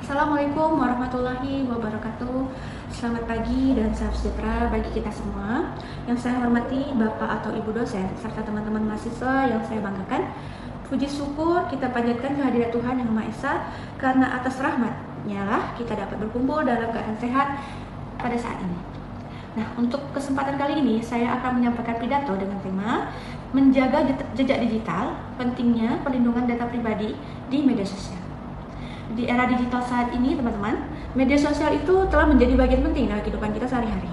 Assalamualaikum warahmatullahi wabarakatuh. Selamat pagi dan salam sejahtera bagi kita semua. Yang saya hormati Bapak atau Ibu dosen serta teman-teman mahasiswa yang saya banggakan. Puji syukur kita panjatkan kehadirat Tuhan Yang Maha Esa, karena atas rahmat-Nya lah kita dapat berkumpul dalam keadaan sehat pada saat ini. Nah, untuk kesempatan kali ini saya akan menyampaikan pidato dengan tema menjaga jejak digital, pentingnya perlindungan data pribadi di media sosial. Di era digital saat ini, teman-teman, media sosial itu telah menjadi bagian penting dalam kehidupan kita sehari-hari,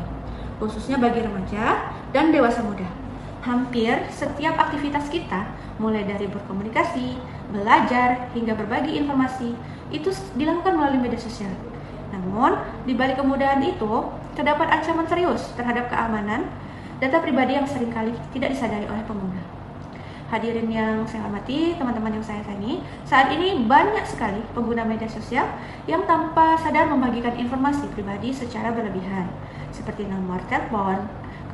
khususnya bagi remaja dan dewasa muda. Hampir setiap aktivitas kita, mulai dari berkomunikasi, belajar, hingga berbagi informasi, itu dilakukan melalui media sosial. Namun, di balik kemudahan itu, terdapat ancaman serius terhadap keamanan data pribadi yang seringkali tidak disadari oleh pengguna. Hadirin yang saya hormati, teman-teman yang saya sayangi, saat ini banyak sekali pengguna media sosial yang tanpa sadar membagikan informasi pribadi secara berlebihan, seperti nomor telepon,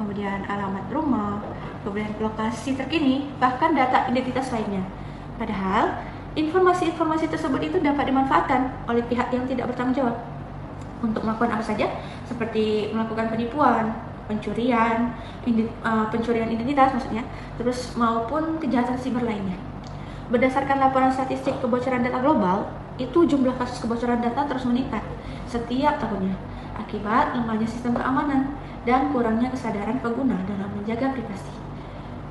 kemudian alamat rumah, kemudian lokasi terkini, bahkan data identitas lainnya. Padahal, informasi-informasi tersebut itu dapat dimanfaatkan oleh pihak yang tidak bertanggung jawab untuk melakukan apa saja, seperti melakukan penipuan, pencurian identitas maksudnya, terus maupun kejahatan siber lainnya. Berdasarkan laporan statistik kebocoran data global, itu jumlah kasus kebocoran data terus meningkat setiap tahunnya akibat lemahnya sistem keamanan dan kurangnya kesadaran pengguna dalam menjaga privasi,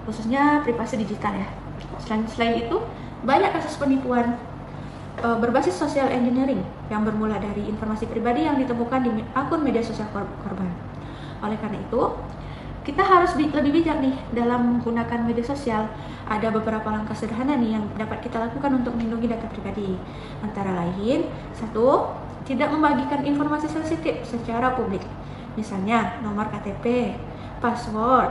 khususnya privasi digital ya. Selain itu, banyak kasus penipuan berbasis social engineering yang bermula dari informasi pribadi yang ditemukan di akun media sosial korban. Oleh karena itu, kita harus lebih bijak nih dalam menggunakan media sosial. Ada beberapa langkah sederhana nih yang dapat kita lakukan untuk melindungi data pribadi. Antara lain, 1, tidak membagikan informasi sensitif secara publik. Misalnya, nomor KTP, password,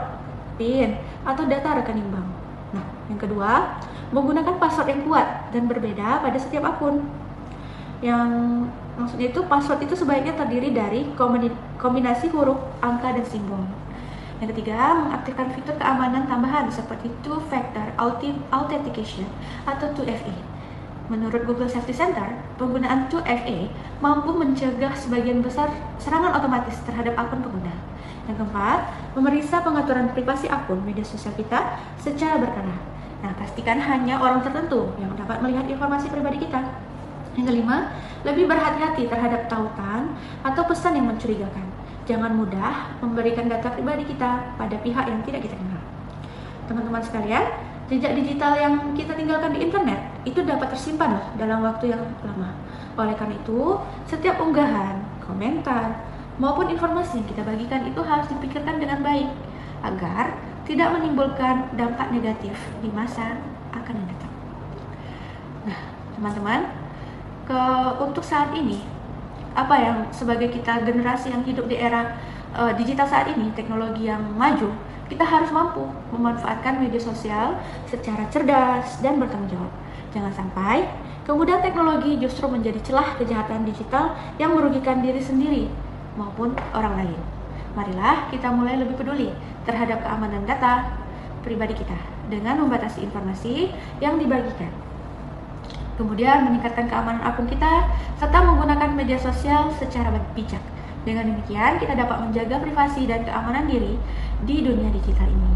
PIN, atau data rekening bank. Nah, yang kedua, menggunakan password yang kuat dan berbeda pada setiap akun. Yang maksudnya itu password itu sebaiknya terdiri dari kombinasi huruf, angka, dan simbol. Yang ketiga, mengaktifkan fitur keamanan tambahan seperti Two-Factor Authentication atau 2FA. Menurut Google Safety Center, penggunaan 2FA mampu mencegah sebagian besar serangan otomatis terhadap akun pengguna. Yang keempat, memeriksa pengaturan privasi akun media sosial kita secara berkala. Nah, pastikan hanya orang tertentu yang dapat melihat informasi pribadi kita. Yang kelima, lebih berhati-hati terhadap tautan atau pesan yang mencurigakan. Jangan mudah memberikan data pribadi kita pada pihak yang tidak kita kenal. Teman-teman sekalian, jejak digital yang kita tinggalkan di internet itu dapat tersimpan loh dalam waktu yang lama. Oleh karena itu, setiap unggahan, komentar, maupun informasi yang kita bagikan itu harus dipikirkan dengan baik agar tidak menimbulkan dampak negatif di masa akan datang. Nah, teman-teman, untuk saat ini, apa yang sebagai kita generasi yang hidup di era digital saat ini, teknologi yang maju, kita harus mampu memanfaatkan media sosial secara cerdas dan bertanggung jawab. Jangan sampai kemudian teknologi justru menjadi celah kejahatan digital yang merugikan diri sendiri maupun orang lain. Marilah kita mulai lebih peduli terhadap keamanan data pribadi kita dengan membatasi informasi yang dibagikan. Kemudian meningkatkan keamanan akun kita serta menggunakan media sosial secara bijak. Dengan demikian kita dapat menjaga privasi dan keamanan diri di dunia digital ini.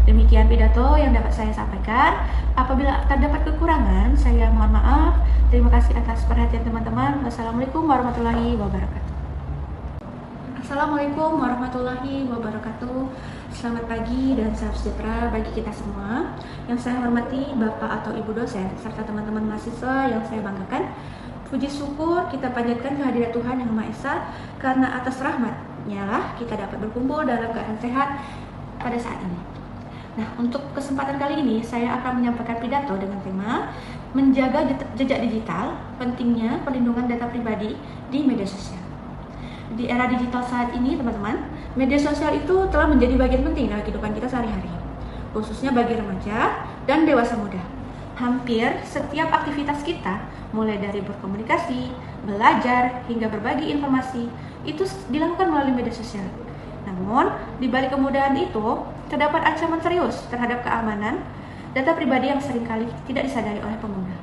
Demikian pidato yang dapat saya sampaikan. Apabila terdapat kekurangan, saya mohon maaf. Terima kasih atas perhatian teman-teman. Wassalamualaikum warahmatullahi wabarakatuh. Assalamualaikum warahmatullahi wabarakatuh. Selamat pagi dan salam sejahtera bagi kita semua. Yang saya hormati Bapak atau Ibu dosen serta teman-teman mahasiswa yang saya banggakan. Puji syukur kita panjatkan kehadirat Tuhan Yang Maha Esa, karena atas rahmat-Nya lah kita dapat berkumpul dalam keadaan sehat pada saat ini. Nah, untuk kesempatan kali ini saya akan menyampaikan pidato dengan tema menjaga jejak digital, pentingnya perlindungan data pribadi di media sosial. Di era digital saat ini, teman-teman, media sosial itu telah menjadi bagian penting dalam kehidupan kita sehari-hari, khususnya bagi remaja dan dewasa muda. Hampir setiap aktivitas kita, mulai dari berkomunikasi, belajar, hingga berbagi informasi, itu dilakukan melalui media sosial. Namun, di balik kemudahan itu, terdapat ancaman serius terhadap keamanan data pribadi yang seringkali tidak disadari oleh pengguna.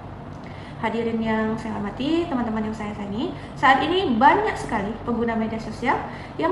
Hadirin yang saya hormati, teman-teman yang saya sayangi, saat ini banyak sekali pengguna media sosial yang